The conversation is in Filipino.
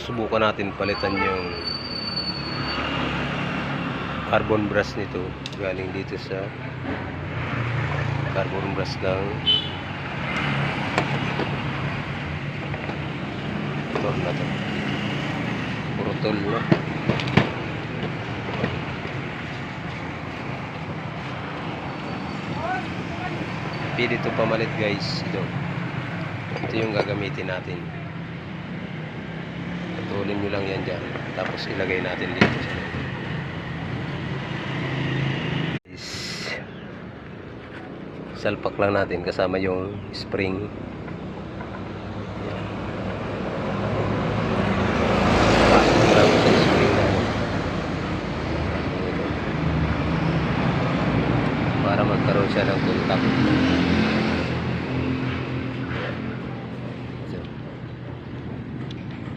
susubukan natin palitan yung carbon brush nito, galing dito sa carbon brush ng motor na to. Puro tol, no? Pili ito pamalit, guys. Ito yung gagamitin natin. Putulin nyo lang yan dyan, tapos ilagay natin dito sa loob. Salpak lang natin kasama yung spring.